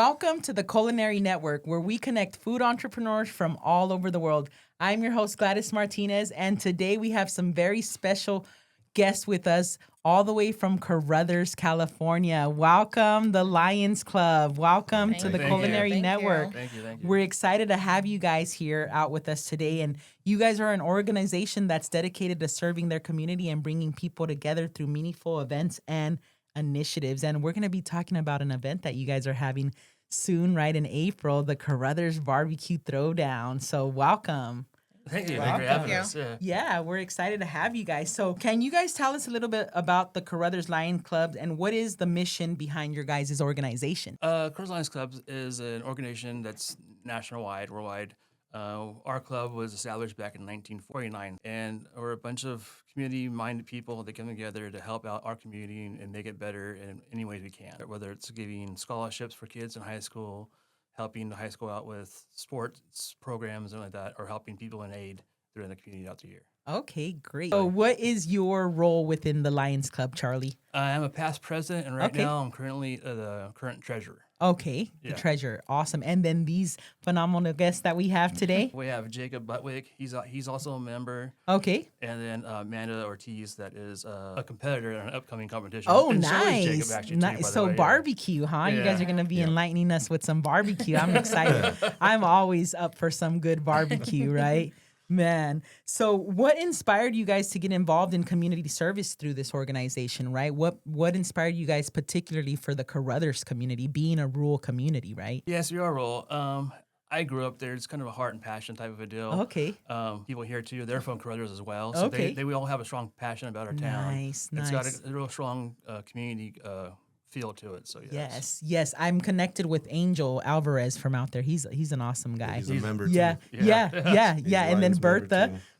welcome to the Culinary Network, where we connect food entrepreneurs from all over the world. I'm your host, Gladys Martinez, and today we have some very special guests with us all the way from Caruthers, California. Welcome, the Lions Club. Welcome to the Culinary Network. Thank you. We're excited to have you guys here out with us today. And you guys are an organization that's dedicated to serving their community and bringing people together through meaningful events and initiatives. And we're going to be talking about an event that you guys are having soon, right, in April, the Caruthers BBQ Throwdown. So welcome. Thank you. Thank you for having us. Yeah, we're excited to have you guys. So can you guys tell us a little bit about the Caruthers Lions Clubs and what is the mission behind your guys' organization? Caruthers Lions Clubs is an organization that's nationwide, worldwide. Our club was established back in 1949, and we're a bunch of community-minded people that come together to help out our community and make it better in any ways we can, whether it's giving scholarships for kids in high school, helping the high school out with sports programs and like that, or helping people in aid during the community out the year. Okay, great. So what is your role within the Lions Club, Charlie? I'm a past president, and right now I'm currently the current treasurer. Okay, the treasurer. Awesome. And then these phenomenal guests that we have today? We have Jacob Budwig. He's also a member. Okay. And then Amanda Ortiz, that is a competitor in an upcoming competition. Oh, and nice. So is Jacob, actually, nice. too, by So the way, barbecue, huh? You guys are going to be enlightening us with some barbecue. I'm excited. I'm always up for some good barbecue, right? Man. So what inspired you guys to get involved in community service through this organization, right? What inspired you guys particularly for the Caruthers community, being a rural community, right? Yes, we are rural. I grew up there. It's kind of a heart and passion type of a deal. Okay. People here, too, they're from Caruthers as well. So we all have a strong passion about our town. Nice. It's got a real strong community feel to it. So yes. I'm connected with Angel Alvarez from out there. He's an awesome guy. He's a member too. Yeah. And then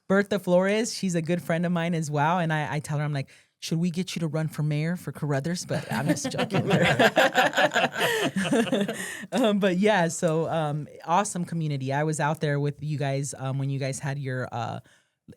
Bertha Flores, she's a good friend of mine as well. And I tell her, I'm like, should we get you to run for mayor for Caruthers? But I'm just joking. But yeah, so awesome community. I was out there with you guys when you guys had your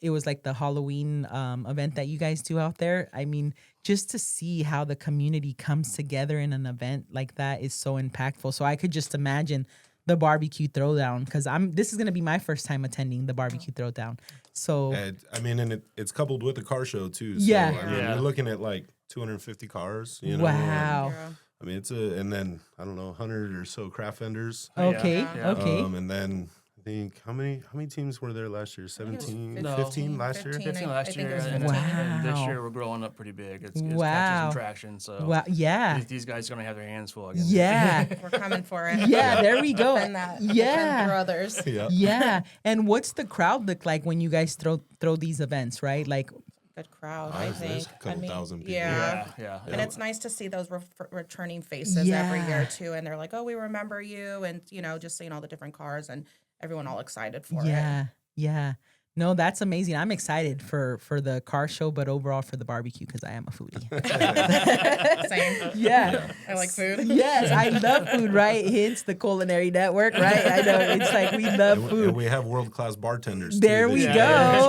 it was like the Halloween event that you guys do out there. I mean, just to see how the community comes together in an event like that is so impactful. So I could just imagine the BBQ Throwdown, because this is going to be my first time attending the BBQ Throwdown. So and it's coupled with a car show too. So, you're looking at like 250 cars. You know, wow. I mean, and then I don't know, 100 or so craft vendors. Okay. And then I think how many teams were there last year? 17, 15 last year. 15 last year. And this year we're growing up pretty big. It's catching some traction. So these guys are gonna have their hands full again. Yeah, we're coming for it. Yeah, there we go. And Caruthers. Yeah. And what's the crowd look like when you guys throw these events? Right, like. Good crowd, I think. A couple thousand people. Yeah. And it's nice to see those returning faces every year too. And they're like, "Oh, we remember you," and just seeing all the different cars and everyone all excited for it. Yeah. No, that's amazing. I'm excited for the car show, but overall for the barbecue because I am a foodie. Same. Yeah. I like food. Yes, I love food, right? Hence the Culinary Network, right? I know. It's like we love food. And we have world-class bartenders, There too. we go.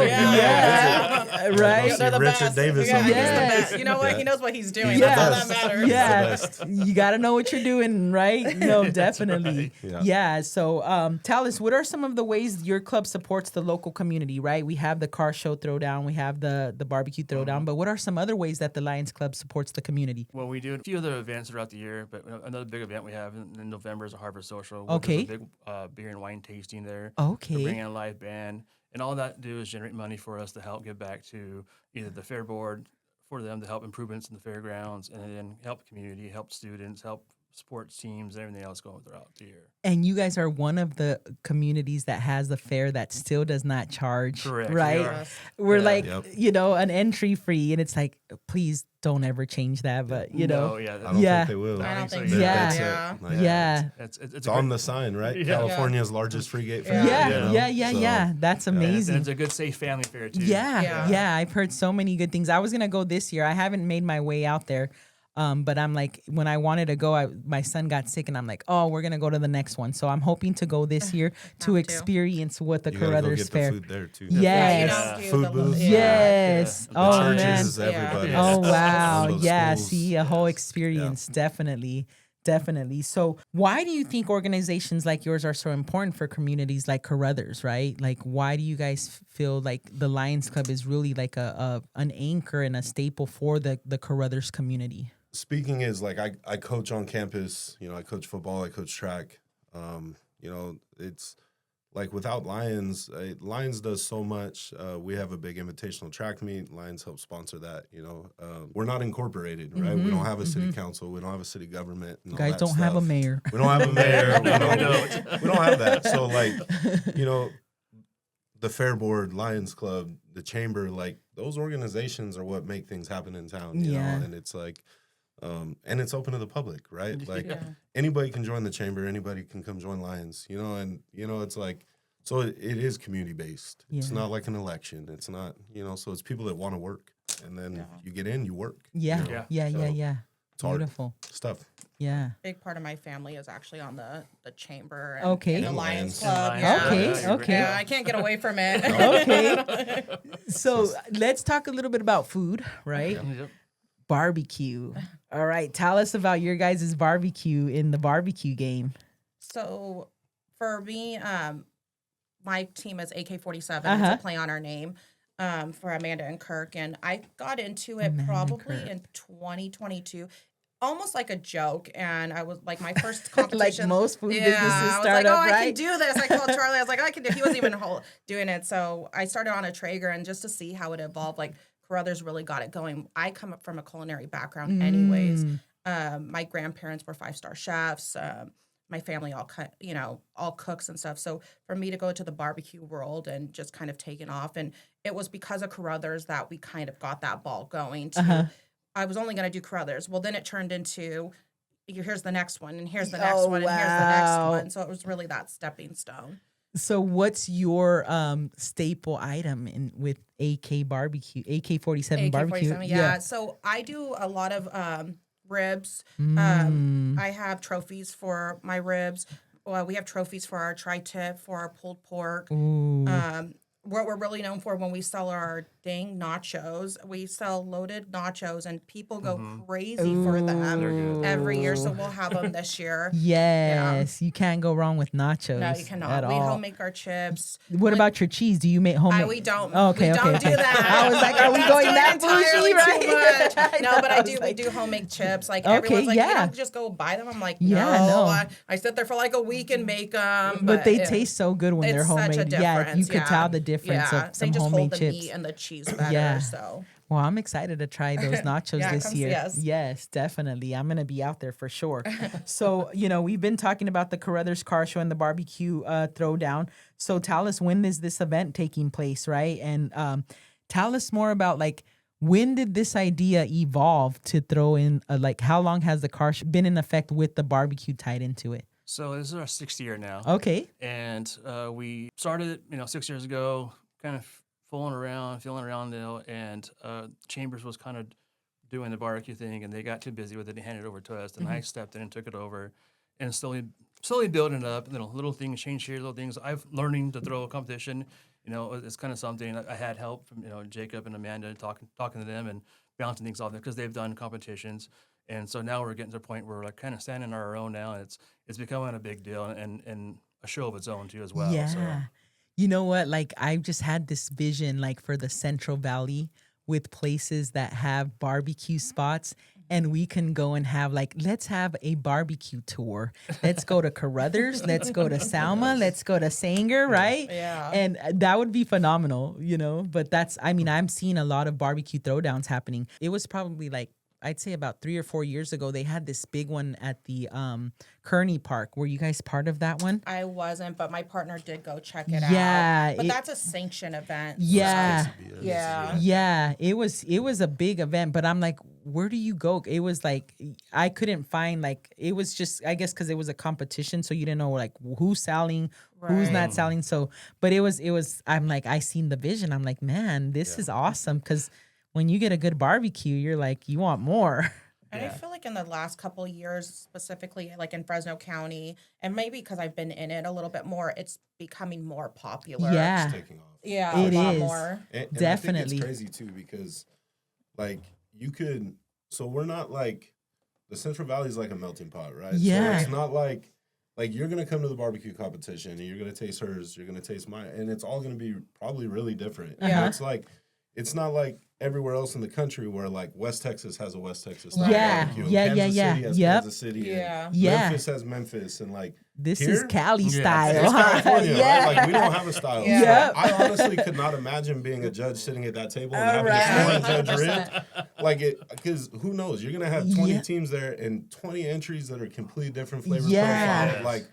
Yeah. Right? They're the Richard Davis over there. You know what? He knows what he's doing. Yeah. That's all that matters. Yeah. You got to know what you're doing, right? No, definitely. Right. Yeah. So tell us, what are some of the ways your club supports the local community, right? We have the car show throwdown, we have the barbecue throwdown, but what are some other ways that the Lions Club supports the community? Well, we do a few other events throughout the year, but another big event we have in November is a Harbor Social. Okay. There's a big beer and wine tasting there. Okay. We're bringing a live band, and all that do is generate money for us to help give back to either the fair board for them to help improvements in the fairgrounds, and then help community, help students, help sports teams, and everything else going throughout the year. And you guys are one of the communities that has the fair that still does not charge. Correct. Right? We're an entry free, and it's like, please don't ever change that. But I don't think they will. I don't think so. It's on the sign, right? California's largest free gate fair. Yeah. That's amazing. And it's a good, safe family fair too. Yeah. I've heard so many good things. I was gonna go this year. I haven't made my way out there. But I'm like, when I wanted to go, my son got sick, and I'm like, oh, we're gonna go to the next one. So I'm hoping to go this year to experience what the Caruthers Fair. The food there too. Yes, food booth. Yes. The Oh man. churches, everybody. Oh wow. All those Yeah. schools. See a whole experience. Definitely. definitely. So why do you think organizations like yours are so important for communities like Caruthers, right? Like, why do you guys feel like the Lions Club is really like an anchor and a staple for the Caruthers community? Speaking is like I coach on campus. You know, I coach football, I coach track. You know, it's like without Lions, Lions does so much. We have a big invitational track meet. Lions help sponsor that. You know, we're not incorporated, right? We don't have a city council. We don't have a city government. And You guys don't have a mayor. We don't have a mayor. we don't have that. So like, you know, the Fair Board, Lions Club, the Chamber, like those organizations are what make things happen in town. You know, and it's like. And it's open to the public, right? Like anybody can join the Chamber, anybody can come join Lions, you know, and you know, it's like, so it is community based. It's not like an election. It's not, you know, so it's people that want to work, and then you get in, you work. Yeah, you know? yeah. It's hard Beautiful stuff. Yeah. Big part of my family is actually on the Chamber Okay. and the And Lions Lions. Club. Okay. Yeah, I can't get away from it. Okay. So let's talk a little bit about food, right? Yep. Barbecue. All right. Tell us about your guys' barbecue in the barbecue game. So for me, my team is AK-47. It's a play on our name for Amanda and Kirk. And I got into it probably in 2022. Almost like a joke, and I was like my first competition. Like most food businesses I was start like, up, I right? can do this. I called Charlie. I was like, I can do. He wasn't even doing it, so I started on a Traeger, and just to see how it evolved, like Caruthers really got it going. I come up from a culinary background, anyways. My grandparents were 5-star chefs. My family all cooks and stuff. So for me to go to the barbecue world and just kind of taken off, and it was because of Caruthers that we kind of got that ball going. I was only going to do Caruthers. Well, then it turned into here's the next one, and here's the next one, and here's the next one. So it was really that stepping stone. So what's your staple item with AK barbecue, AK-47 barbecue? Yeah. So I do a lot of ribs. I have trophies for my ribs. We have trophies for our tri-tip, for our pulled pork. What we're really known for when we sell our dang nachos, we sell loaded nachos, and people go crazy for them every year. So we'll have them this year. Yes, you can't go wrong with nachos. No, you cannot. We home make our chips. What about your cheese? Do you make homemade? We don't. Okay, we don't do that. I was like, are we going that bougie, right? Too much. No, but I do. We do homemade chips. Like everyone's like, you don't just go buy them. I'm like, no. I sit there for like a week and make them. But they taste so good when they're homemade. Such a difference. You could tell the difference of some they just homemade hold the chips. meat and the cheese better. So. Well, I'm excited to try those nachos this year. Yes. Yes, definitely. I'm going to be out there for sure. So, we've been talking about the Caruthers Car Show and the BBQ Throwdown. So tell us, when is this event taking place, right? And tell us more about, like, when did this idea evolve to throw in, how long has the car show been in effect with the barbecue tied into it? So this is our 6th year now. Okay. And we started, 6 years ago, kind of feeling around, and Chambers was kind of doing the barbecue thing, and they got too busy with it and handed it over to us. And I stepped in and took it over, and slowly building it up. Little things change here, little things. I've learning to throw a competition. It's kind of something. I had help from Jacob and Amanda talking to them and bouncing things off them because they've done competitions. And so now we're getting to the point where we're like kind of standing on our own now, and it's becoming a big deal and a show of its own too as well. Yeah. So. You know what? Like, I've just had this vision, like, for the Central Valley with places that have barbecue spots, and we can go and have, like, let's have a barbecue tour. Let's go to Caruthers. Let's go to Salma. Let's go to Sanger, right? Yeah. And that would be phenomenal, But I'm seeing a lot of barbecue throwdowns happening. It was probably like, I'd say about 3 or 4 years ago, they had this big one at the Kearney Park. Were you guys part of that one? I wasn't, but my partner did go check it out. Yeah. But that's a sanctioned event. Yeah. So yeah. Yeah. It was a big event, but I'm like, where do you go? It was like, I couldn't find, like, it was just, I guess, because it was a competition. So you didn't know, like, who's selling, who's not selling. So, but it was, I'm like, I seen the vision. I'm like, man, this is awesome. Because when you get a good barbecue, you're like, you want more. And I feel like in the last couple of years, specifically like in Fresno County, and maybe because I've been in it a little bit more, it's becoming more popular. Yeah. It's taking off. Yeah, it a lot is. more. And Definitely. I think it's crazy too because, like, so we're not like the Central Valley is like a melting pot, right? Yeah. So it's not like you're gonna come to the barbecue competition and you're gonna taste hers, you're gonna taste mine, and it's all gonna be probably really different. Yeah. It's not like everywhere else in the country where like West Texas has a West Texas style Yeah. barbecue. And Yeah, Kansas yeah, City has yeah. Yep. Kansas City. Yeah. And Yeah. Memphis has Memphis, and like This here, is Cali Yeah. style. it's huh? California, Yeah. right? Like we don't have a style. Yeah. So Yep. I honestly could not imagine being a judge sitting at that table and having Alright. a scoring judge rib. Like it, because who knows? You're gonna have 20 Yeah. teams there and 20 entries that are completely different flavor Yeah. profile. Like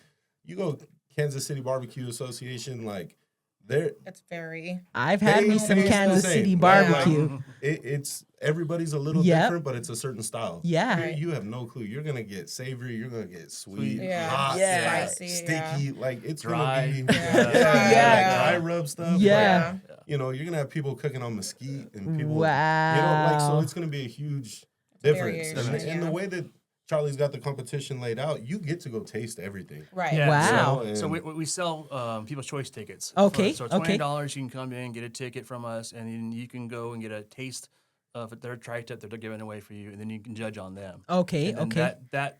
you go Kansas City Barbecue Association, like they're It's very. I've had me some taste Kansas the City same. barbecue. Like, it's everybody's a little Yep. different, but it's a certain style. Yeah. Here, you have no clue. You're gonna get savory. You're gonna get sweet, Yeah. hot, Yeah. Spicy, sticky. Like it's Dry. gonna be Yeah. like dry rub stuff. Yeah. Like, you know, you're gonna have people cooking on mesquite and people. Wow. You know, like so it's gonna be a huge difference. variation, And the yeah. way that Charlie's got the competition laid out, you get to go taste everything. Right. Yeah. Wow. You know, So and- we sell People's Choice tickets. Okay, So okay. $20, you can come in, get a ticket from us, and then you can go and get a taste of their tri-tip that they're giving away for you, and then you can judge on them. Okay. And then Okay. that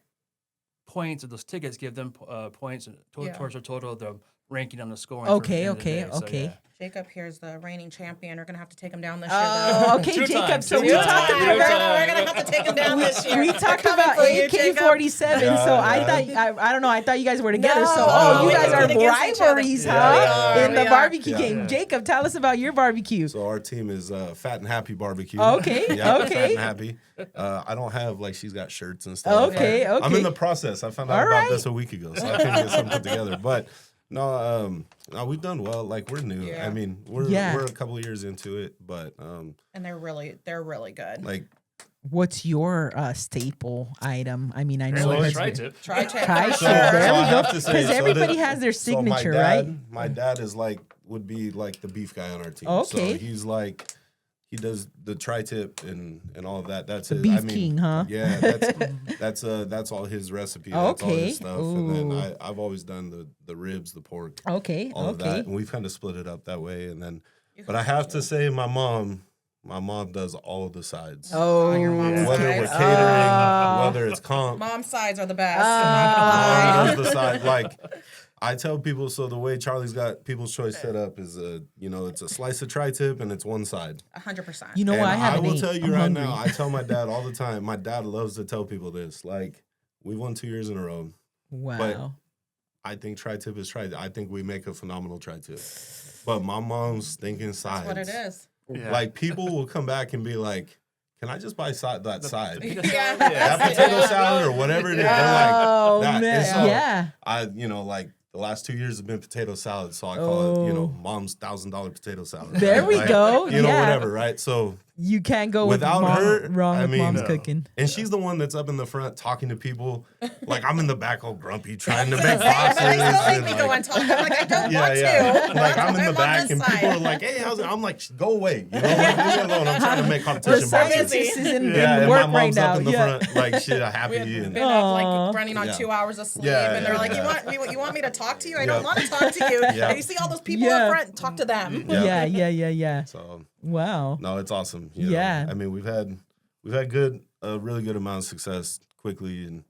points of those tickets give them points Yeah. towards the total of the ranking on the scoring. Okay, for the end of the okay, day. So, okay. yeah. Jacob here's the reigning champion. We're gonna have to take him down this year. Oh, though. okay, Two Jacob. times, So two we times. talked Two about times. We're gonna have to take him down this year. we They're talked coming about for you, Jacob. AK-47. Yeah, so I yeah. thought I don't know. I thought you guys were together. No, so no, you we guys are compete against each other. rivalries, Yeah, huh? we are, In we the are. barbecue Yeah. game. Yeah. Jacob, tell us about your barbecue. So our team is Fat and Happy Barbecue. Okay, Yeah, okay. Fat and Happy. I don't have like she's got shirts and stuff. Okay, I'm okay. in the process. I found out All about right. this a week ago, so I couldn't get something put together. But no, we've done well. Like we're new. Yeah. I mean, we're a couple of years into it, but And they're really good. like What's your staple item? I mean, I know Apparently, it's tri-tip. Tri-tip. Tri-tip. for So- sure. There so we I go. have to say, Because so everybody the- has their so my signature, dad- right? My dad is like would be like the beef guy on our team. Okay. So he's like he does the tri-tip and all of that. That's The his, beef king, huh? Yeah, that's all his recipe. That's all Okay. his stuff. And Ooh. then I've always done the ribs, the pork, Okay, all of okay. that, and we've kind of split it up that way. And then, but I have to say, my mom does all of the sides. Oh, your mom's Whether we're sides. catering, whether it's comp, Mom's sides are the best. I'm not gonna mom lie. does the side. Like I tell people, so the way Charlie's got People's Choice set up is it's a slice of tri-tip and it's one side. 100%. You know what? I And haven't will ate. tell you I'm right hungry. now, I tell my dad all the time. My dad loves to tell people this. Like, we won 2 years in a row. Wow. I think tri-tip is tri-tip. I think we make a phenomenal tri-tip. But my mom's thinking sides. That's what it is. Yeah. Like, people will come back and be like, can I just buy that side? Yeah. That potato salad or whatever it is. They're Oh, like, that. man. And so Yeah. I, like, the last 2 years have been potato salad. So I call it, Oh. Mom's $1,000 potato salad. There we Like, go. Yeah. whatever, right? So, You can't go Without with mom, her, wrong I with mean, mom's no. cooking. and she's the one that's up in the front talking to people. Like, I'm in the back all grumpy trying to make But they still boxes. make and, me like, go and talk. I'm like, I don't yeah, want yeah. to. Like, I'm in the on back this and side. people are like, hey, how's it? I'm like, go away. Leave me alone. I'm trying to make The competition boxes. scientist is in Yeah, and work my right mom's now. up in the Yeah. front, like, shit, happy. We've And, been up Aw. like running on Yeah. 2 hours of sleep, Yeah, and they're yeah, like, yeah. "You want me to talk to you? I Yeah. don't want to talk to you." Yeah. And you see all those people Yeah. up front, talk to them. Yeah. Yeah. so, Wow. no, it's awesome. you know. Yeah. I mean, we've had a really good amount of success quickly,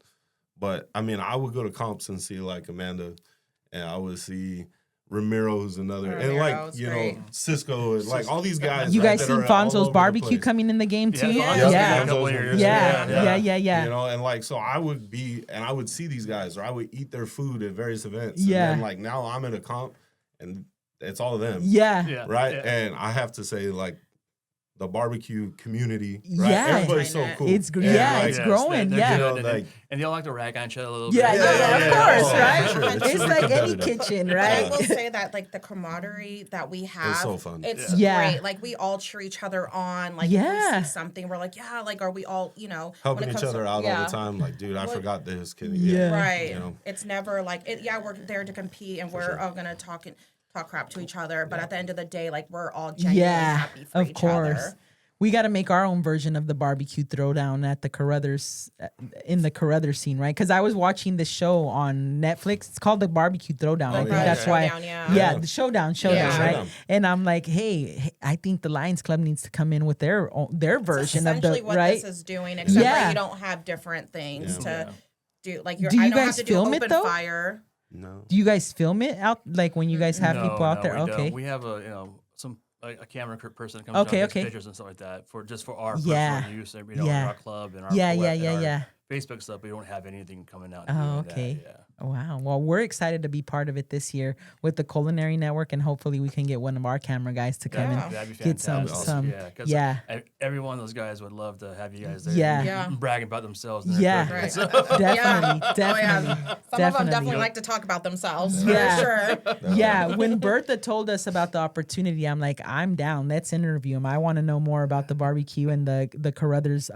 but I mean, I would go to comps and see like Amanda, and I would see Ramiro, who's another, and like Ramiro's you know great. Cisco, and like all these guys. You right, guys that seen are all Fonzo's over the barbecue place. coming in the game too? Yeah, Yeah. Yeah. a couple of years. Yeah. You know, and like so, I would see these guys, or I would eat their food at various events. Yeah. And then, like now, I'm at a comp, and it's all of them. Yeah. Yeah. Right. Yeah. And I have to say, like, the barbecue community, right? Yeah. Everybody's so cool. It's And, yeah, like, it's Yes, growing. they're Yeah. you know, good, like- and they all like to rag on each other a little Yeah, bit. yeah, of yeah. course, Oh, right? for sure. It's It's super like any competitive. kitchen, But I right? will say that like the camaraderie that we have, so fun. It's Yeah. great. Like we all cheer each other on. Like Yeah. if we see something, we're like, yeah, like are we all, when helping it each comes other to, out all yeah. the time. Like, dude, I Well, forgot this. Yeah. Right. You know? It's never like it. Yeah, we're there to compete and we're all gonna talk crap to each other. But at the end of the day, like we're all genuinely Yeah, happy for of each course. other. we got to make our own version of the barbecue throwdown at the Caruthers, in the Caruthers scene, right? Because I was watching this show on Netflix. It's called the Barbecue Throwdown. I think that's why. Showdown, the showdown, Yeah. right? Showdown. And I'm like, hey, I think the Lions Club needs to come in with their version of the essentially what right. this is doing, except Yeah. for you don't have different things to do. Like Do you I don't guys have to do film it, open though? fire. No. Do you guys film it out like when you guys have people out there? We Okay. don't. We have a camera person that comes Okay, out and takes okay. pictures and stuff like that for our Yeah. personal use, in Yeah. our club and our Yeah, web- yeah, and yeah, our yeah. Facebook stuff. We don't have anything coming out. Oh, doing okay. That, yeah. Wow. Well, we're excited to be part of it this year with the Culinary Network, and hopefully we can get one of our camera guys to come Yeah. and That'd be get some, fantastic. 'Cause yeah. every one of those guys would love to have you guys there. Yeah. and Yeah. bragging about themselves. And their Yeah. cooking. Right. So- Definitely, Oh, definitely, yeah. Some of them definitely like to talk about themselves. Yeah. For sure. Yeah, when Bertha told us about the opportunity, I'm like, I'm down. Let's interview him. I want to know more about the barbecue and the Caruthers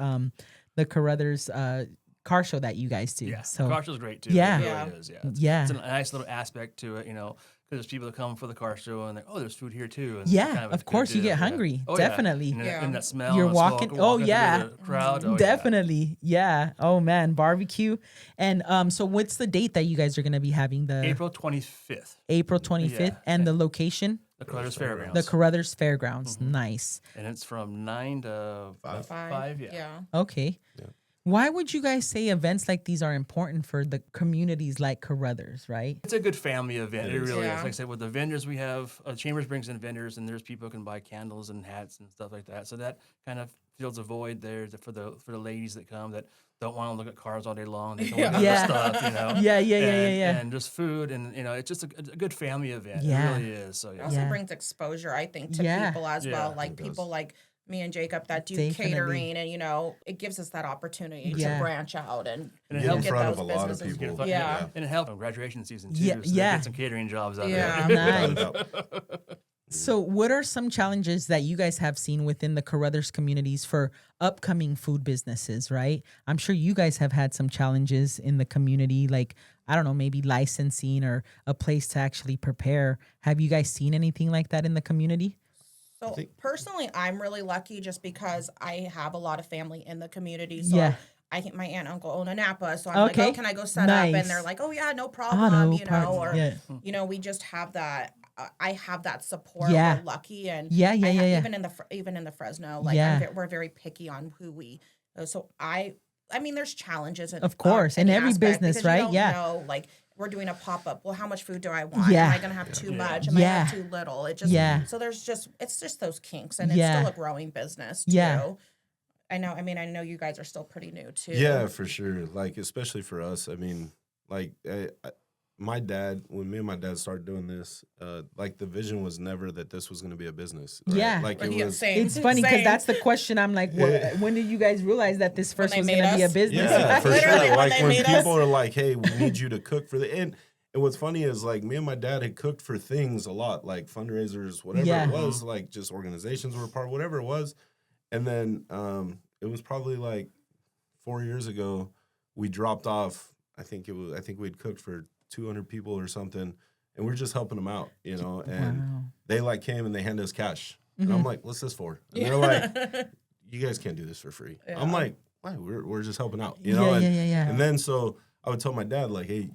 car show that you guys do. Yeah, So car show's great too. Yeah. It Yeah. really is. Yeah, Yeah. It's a nice little aspect to it, because there's people that come for the car show and they're, there's food here too. And it's Yeah, kind a of good course you deal, get yeah. hungry, Oh, yeah. definitely. And, Yeah. and that smell. You're and the walking- smoke, oh, walking through yeah. the crowd. Oh, yeah. Definitely. Yeah. Oh man, barbecue. And so what's the date that you guys are going to be having the April 25th, April 25th Yeah. and the location? the Caruthers Fairgrounds. The Caruthers Fairgrounds. Mm-hmm. Nice. And it's from 9 to 5. Yeah. Yeah. Okay. Yeah. Why would you guys say events like these are important for the communities like Caruthers, right? It's a good family event. It really Yeah. is. Like I said, with the vendors we have, Chambers brings in vendors, and there's people who can buy candles and hats and stuff like that. So that kind of fills a void there for the ladies that come that don't want to look at cars all day long. They don't want to Yeah. stuff, Yeah, And just food, and it's just a good family event. Yeah. It really is. So It yeah. also Yeah. brings exposure, I think, to Yeah. people as Yeah, well. Like it does. people like me and Jacob that do Definitely. catering, and it gives us that opportunity Yeah. to branch out and And it Get in helps front of those a lot of businesses. people. Yeah. And it helps on graduation season too. Yeah, So they yeah. get some catering jobs out Yeah. there. Nice. So what are some challenges that you guys have seen within the Caruthers communities for upcoming food businesses, right? I'm sure you guys have had some challenges in the community, like, I don't know, maybe licensing or a place to actually prepare. Have you guys seen anything like that in the community? So think- personally, I'm really lucky just because I have a lot of family in the community. So Yeah. I think my aunt and uncle own a Napa. So I'm Okay. like, oh, can I go set up? Nice. And they're like, oh yeah, no problem. Auto Or, parts. Yeah. we just have that. I have that support. Yeah. We're lucky. And Yeah, yeah, I yeah, have- yeah. even in the Fresno, like Yeah. we're very picky on who we, so I mean, there's challenges. Of course, in any every aspect business, because you right? don't Yeah. know, like we're doing a pop-up. Well, how much food do I want? Yeah. Am I going to have too Yeah. much? Am I Yeah. have too little? It just, Yeah. so it's just those kinks, and Yeah. it's still a growing business too. Yeah. I know you guys are still pretty new too. Yeah, for sure. Like, especially for us. I mean, like, my dad, when me and my dad started doing this, like, the vision was never that this was going to be a business. Right? Yeah. Like, it Yeah, was. same. It's funny because Same. that's the question. I'm like, when did you guys realize that this first they was made going to be a us? business? Yeah, for Literally, sure. when Like, they when made people us. are like, hey, we need you to cook for the. And what's funny is, like, me and my dad had cooked for things a lot, like fundraisers, whatever Yeah. it was, like, just organizations were a part, whatever it was. And then it was probably like 4 years ago, we dropped off. I think we'd cooked for 200 people or something, and we're just helping them out, And Wow. they like came and they handed us cash, Mm-hmm. and I'm like, "What's this for?" And they're like, "You guys can't do this for free." Yeah. I'm like, "Why? We're just helping out, Yeah, And, yeah. and then so I would tell my dad like, "Hey,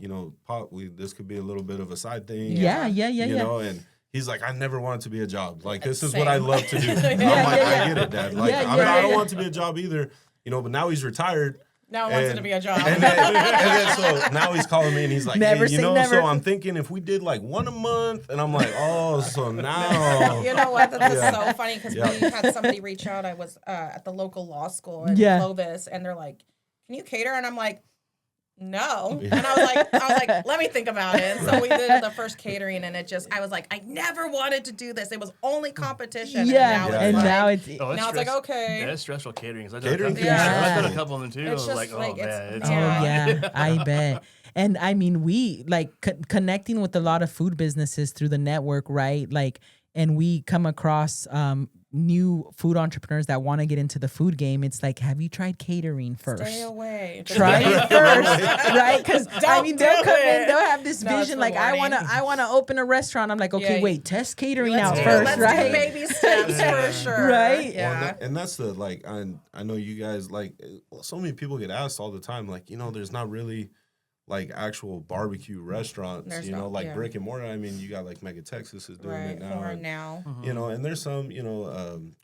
Pop, this could be a little bit of a side thing." Yeah. And he's like, I never want it to be a job. Like, this is what I Same. love to do. And I'm Yeah, like, yeah, I yeah. get it, Dad. Like, Yeah, I don't want it to be a job either, But now he's retired. Now it wants it And- to be a job. And then so now he's calling me and he's like, Never hey, say never. so I'm thinking if we did like one a month, and I'm like, oh, so now. You know what? That's Yeah. so funny because Yeah. we had somebody reach out. I was at the local law school in Yeah. Clovis, and they're like, "Can you cater?" And I'm like, "No." And I was like, "Let me think about it." And so we did the first catering, and I was like, I never wanted to do this. It was only competition. Yeah. Yeah. And Yeah. now it's Oh, Now it's like, okay. Yeah, it's stressful catering. I've Catering done, can be I've done stressful. a couple of them too. It's I was just like, oh like, man, it's- Oh Yeah. yeah, I bet. And I mean, we like connecting with a lot of food businesses through the network, right? Like, and we come across new food entrepreneurs that want to get into the food game, it's like, have you tried catering first? Stay away. Try it first, right? Because I mean, they'll do come in, it. they'll have this No, it's vision for like, I warning. wanna open a restaurant. I'm like, okay, Yeah, wait, test catering Let's out do- first, let's right? do baby steps for sure. Right? Yeah. And that's the like I know you guys like so many people get asked all the time like there's not really like actual barbecue restaurants, There's you know, not, like yeah. brick and mortar. I mean, you got like Mega Texas is doing Right. it now, More and, now. and there's some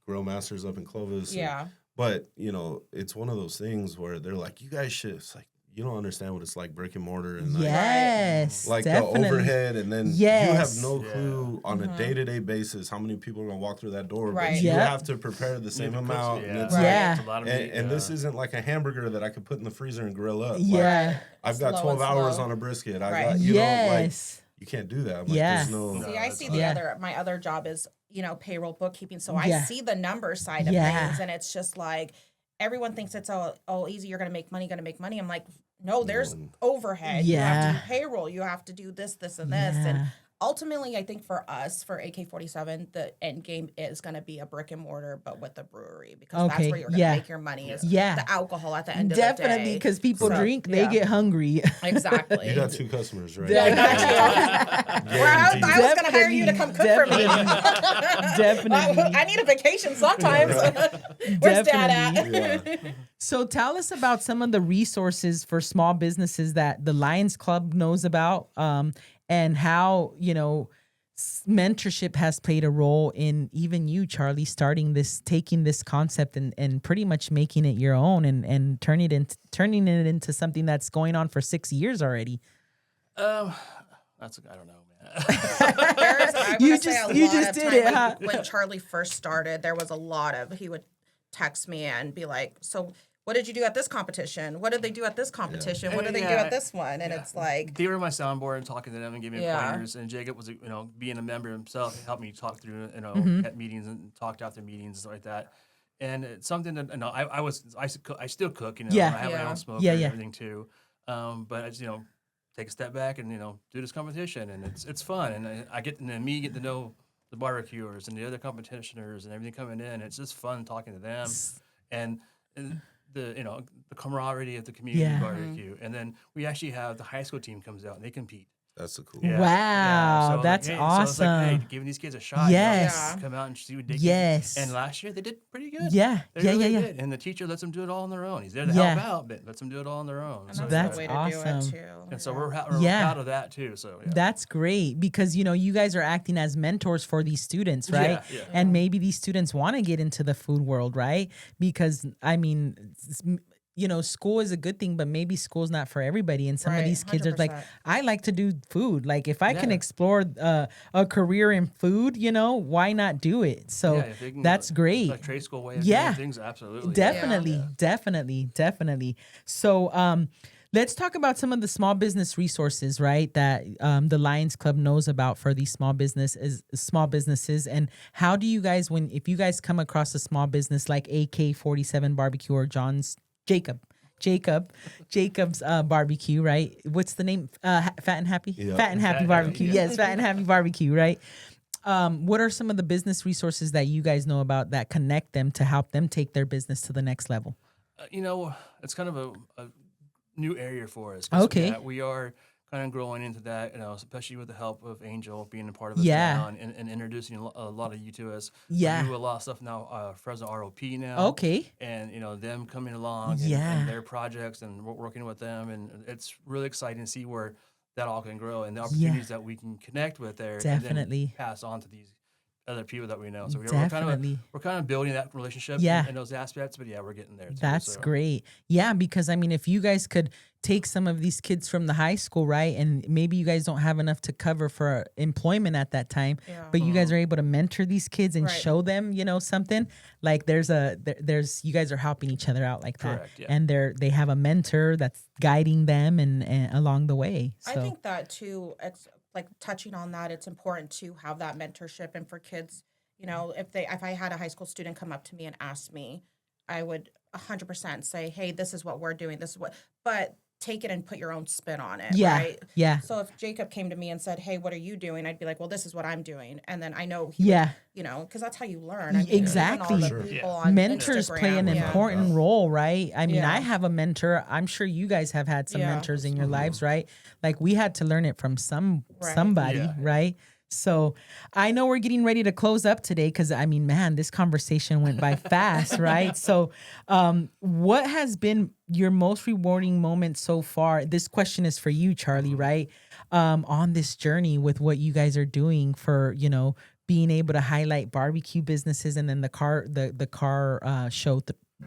grill masters up in Clovis. Yeah. But it's one of those things where they're like, you guys should. It's like you don't understand what it's like brick and mortar and Yes, like definitely. the overhead, and then Yes. you have no clue on a day-to-day basis how many people are gonna walk through that door. Right. But you Yep. have to prepare the same amount. And it's Right. Yeah. It's a lot of meat, and this isn't like a hamburger that I could put in the freezer and grill up. Like, Yeah. I've got Slow 12 and hours slow. on a brisket. I Right. got, Yes. you can't do that. I'm Yeah. Like, there's no. See, I see the Yeah. my other job is, payroll bookkeeping. So Yeah. I see the number side of Yeah. things, and it's just like everyone thinks it's all easy. You're gonna make money. I'm like, no, there's overhead. You have to Yeah. do payroll. You have to do this, and this. And Yeah. ultimately, I think for us, for AK-47, the end game is gonna be a brick and mortar, but with a brewery, because Okay, that's where you're gonna yeah. make your money. Is Yeah. the alcohol at the end Definitely, of the day. because people So, drink, they yeah. get hungry. Exactly. You got 2 customers, right? Yeah, I got you. I was going to hire you to come cook for me. Definitely. I need a vacation sometimes. Where's Dad at? Yeah. So tell us about some of the resources for small businesses that the Lions Club knows about, and how, mentorship has played a role in even you, Charlie, taking this concept and pretty much making it your own and turning it into something that's going on for 6 years already. I don't know, man. You just did it, huh? When Charlie first started, there was a lot of, he would text me and be like, so what did you do at this competition? What did they do at this competition? What did they do at this one? And it's like, They were my soundboard and talking to them and giving me Yeah. pointers. And Jacob was, being a member himself, he helped me talk through, Mm-hmm. at meetings and talked after meetings and stuff like that. And it's something that I still cook. Yeah. I have my Yeah. own smoker Yeah, and yeah. everything too. But I just take a step back and do this competition, and it's fun. And I get to know the barbecuers and the other competitioners and everything coming in. It's just fun talking to them, and the camaraderie of the community Yeah. barbecue. And then we actually have the high school team comes out and they compete. That's the cool. Yeah. Wow, So, that's so it's like, hey, awesome. giving these kids a shot. Yes. Yeah. Come out and see what they Yes. can do. And last year they did pretty good. Yeah, They yeah, really yeah. did. And the teacher lets them do it all on their own. He's there to Yeah. help out, but lets them do it all on their own. and So, That's the way awesome. to do it too. and so we're Yeah. proud of that too. So yeah. That's great because you guys are acting as mentors for these students, right? Yeah. And maybe these students want to get into the food world, right? Because I mean, school is a good thing, but maybe school's not for everybody. And some of Right, these kids are like, 100%. I like to do food. Like if I can Yeah. explore a career in food, why not do it? So Yeah, if they can, that's great. Like trade school way of Yeah. doing things, absolutely. Definitely. So, let's talk about some of the small business resources, right? That the Lions Club knows about for these small businesses, and how do you guys, if you guys come across a small business like AK-47 Barbecue or Jacob's barbecue, right? What's the name? Fat and Happy? Yeah. Fat and Happy Fat and Barbecue. Happy, yeah. Yes, Fat and Happy Barbecue, right? What are some of the business resources that you guys know about that connect them to help them take their business to the next level? It's kind of a new area for us. 'Cause, Okay. yeah, we are kind of growing into that, especially with the help of Angel being a part of us Yeah. now and introducing a lot of you to us. Yeah. We do a lot of stuff now, Fresno ROP now. Okay. And, them coming along and, Yeah. and their projects and we're working with them. And it's really exciting to see where that all can grow and the opportunities that we can connect with there. Definitely. And then pass on to these other people that we know. So Definitely. we're kind of building that relationship Yeah. in those aspects. But yeah, we're getting there too. That's so. great. Yeah, because I mean, if you guys could take some of these kids from the high school, right, and maybe you guys don't have enough to cover for employment at that time, Yeah. but you guys are able to mentor these kids and Right. show them, something like there's you guys are helping each other out like that, Correct, yeah. and they have a mentor that's guiding them and along the way. So I think that too, it's like touching on that, it's important to have that mentorship. And for kids, if I had a high school student come up to me and ask me, I would 100% say, hey, this is what we're doing. This is what, but take it and put your own spin on it. Yeah. Right? Yeah. So if Jacob came to me and said, "Hey, what are you doing?" I'd be like, "Well, this is what I'm doing," and then I know he Yeah. would, you know, because that's how you learn. I mean, Exactly. even all the Sure. people Yeah. on Mentors play an Instagram, yeah. important role, right? I mean, Yeah. I have a mentor. I'm sure you guys have had some Yeah. mentors in your lives, right? Like we had to learn it from Right. somebody, Yeah. right? So I know we're getting ready to close up today because I mean, man, this conversation went by fast, right? So, what has been your most rewarding moment so far? This question is for you, Charlie, right? On this journey with what you guys are doing for, you know, being able to highlight barbecue businesses and then the car show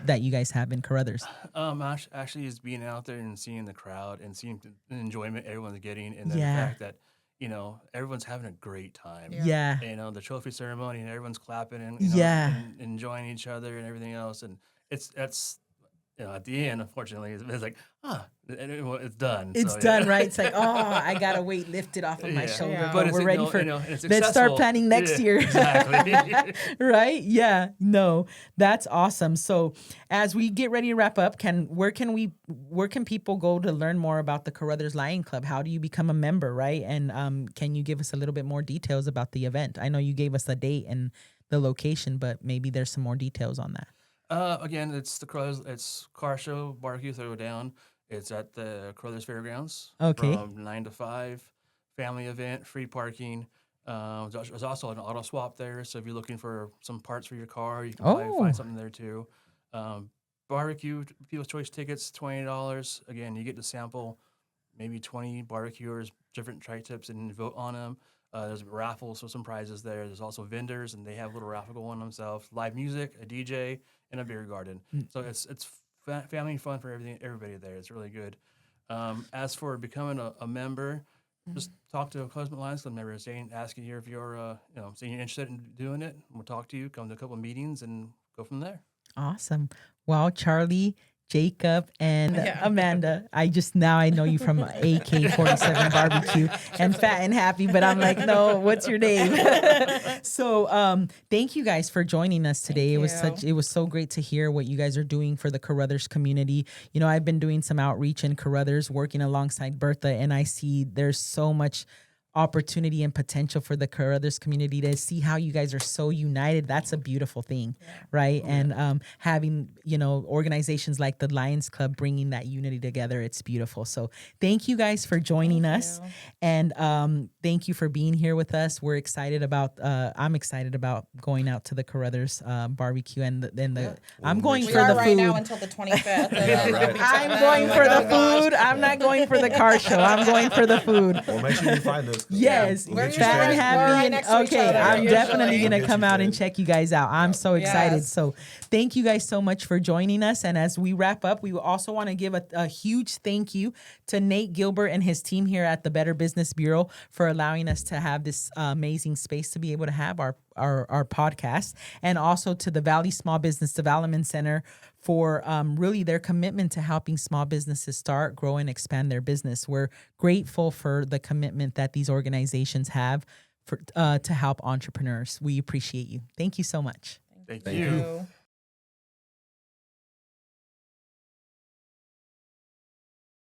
that you guys have in Caruthers. Actually, is being out there and seeing the crowd and seeing the enjoyment everyone's getting, and then Yeah. the fact that everyone's having a great time. Yeah. And the trophy ceremony and everyone's clapping and and enjoying each other and everything else, and that's at the end, unfortunately, it's like it's done. It's So, done, right? It's like, oh, I got a weight lifted off of my Yeah. shoulder, Yeah. but it's, we're ready for it's let's start successful. planning next Yeah, year. Exactly. Right? Yeah. No, that's awesome. So as we get ready to wrap up, where can people go to learn more about the Caruthers Lion Club? How do you become a member, right? And can you give us a little bit more details about the event? I know you gave us the date and the location, but maybe there's some more details on that. Again, it's it's car show barbecue throwdown. It's at the Caruthers Fairgrounds. Okay. From 9 to 5, family event, free parking. There's also an auto swap there, so if you're looking for some parts for your car, you can probably Oh. find something there too. Barbecue People's Choice tickets, $20. Again, you get to sample maybe 20 barbecuers, different tri-tips, and vote on them. There's raffles, so some prizes there. There's also vendors, and they have a little raffle going on themselves. Live music, a DJ, and a beer garden. So it's family fun for everybody there. It's really good. As for becoming a member, just talk to a Caruthers Lions Club member, ask you if you're saying you're interested in doing it. We'll talk to you, come to a couple of meetings, and go from there. Awesome. Wow, Charlie, Jacob, and Yeah. Amanda. I know you from AK-47 Barbecue and Fat and Happy, but I'm like, no, what's your name? So thank you guys for joining us today. Thank you. It was so great to hear what you guys are doing for the Caruthers community. You know, I've been doing some outreach in Caruthers, working alongside Bertha, and I see there's so much opportunity and potential for the Caruthers community to see how you guys are so united. That's a beautiful thing, right? And having, organizations like the Lions Club bringing that unity together, it's beautiful. So thank you guys for joining us. you. And thank you for being here with us. We're excited about, I'm excited about going out to the Caruthers barbecue I'm going We for are the right food. now until the 25th. Yeah, right. I'm going for the food. I'm not going for the car show. I'm going for the food. Well, make sure you find us. Yes, We'll We're get you Fat and straight. Happy. We're right and- next to each okay, other, I'm usually. definitely We'll gonna get come you out and straight. check you guys out. I'm so excited. Yes. So thank you guys so much for joining us. And as we wrap up, we also want to give a huge thank you to Nate Gilbert and his team here at the Better Business Bureau for allowing us to have this amazing space to be able to have our podcast, and also to the Valley Small Business Development Center for really their commitment to helping small businesses start, grow, and expand their business. We're grateful for the commitment that these organizations have to help entrepreneurs. We appreciate you. Thank you so much. Thank Thank you. you. You.